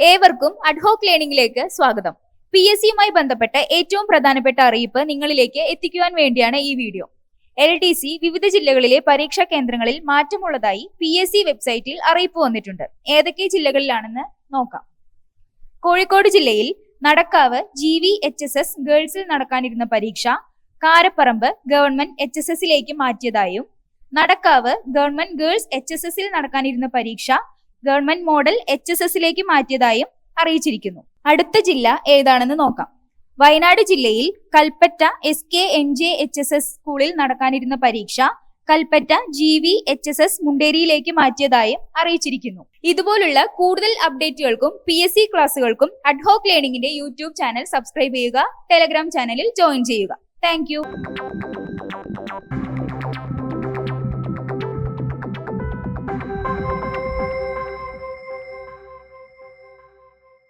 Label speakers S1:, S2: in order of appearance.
S1: ഏവർക്കും അഡ്ഹോക്ക് ലേണിംഗിലേക്ക് സ്വാഗതം. PSCയുമായി ബന്ധപ്പെട്ട ഏറ്റവും പ്രധാനപ്പെട്ട അറിയിപ്പ് നിങ്ങളിലേക്ക് എത്തിക്കുവാൻ വേണ്ടിയാണ് ഈ വീഡിയോ. LDC വിവിധ ജില്ലകളിലെ പരീക്ഷാ കേന്ദ്രങ്ങളിൽ മാറ്റമുള്ളതായി PSC വെബ്സൈറ്റിൽ അറിയിപ്പ് വന്നിട്ടുണ്ട്. ഏതൊക്കെ ജില്ലകളിലാണെന്ന് നോക്കാം. കോഴിക്കോട് ജില്ലയിൽ നടക്കാവ് GVHSS ഗേൾസിൽ നടക്കാനിരുന്ന പരീക്ഷ കാരപ്പറമ്പ് ഗവൺമെന്റ് HSSലേക്ക് മാറ്റിയതായും, നടക്കാവ് ഗവൺമെന്റ് ഗേൾസ് HSSൽ നടക്കാനിരുന്ന പരീക്ഷ ഗവൺമെന്റ് മോഡൽ HSSലേക്ക് മാറ്റിയതായും അറിയിച്ചിരിക്കുന്നു. അടുത്ത ജില്ല ഏതാണെന്ന് നോക്കാം. വയനാട് ജില്ലയിൽ കൽപ്പറ്റ SKNJHSS സ്കൂളിൽ നടക്കാനിരുന്ന പരീക്ഷ കൽപ്പറ്റ GVHSS മുണ്ടേരിയിലേക്ക് മാറ്റിയതായും അറിയിച്ചിരിക്കുന്നു. ഇതുപോലുള്ള കൂടുതൽ അപ്ഡേറ്റുകൾക്കും PSC ക്ലാസുകൾക്കും അഡ്ഹോക്ക് ലേണിംഗിന്റെ യൂട്യൂബ് ചാനൽ സബ്സ്ക്രൈബ് ചെയ്യുക, ടെലഗ്രാം ചാനലിൽ ജോയിൻ ചെയ്യുക. താങ്ക്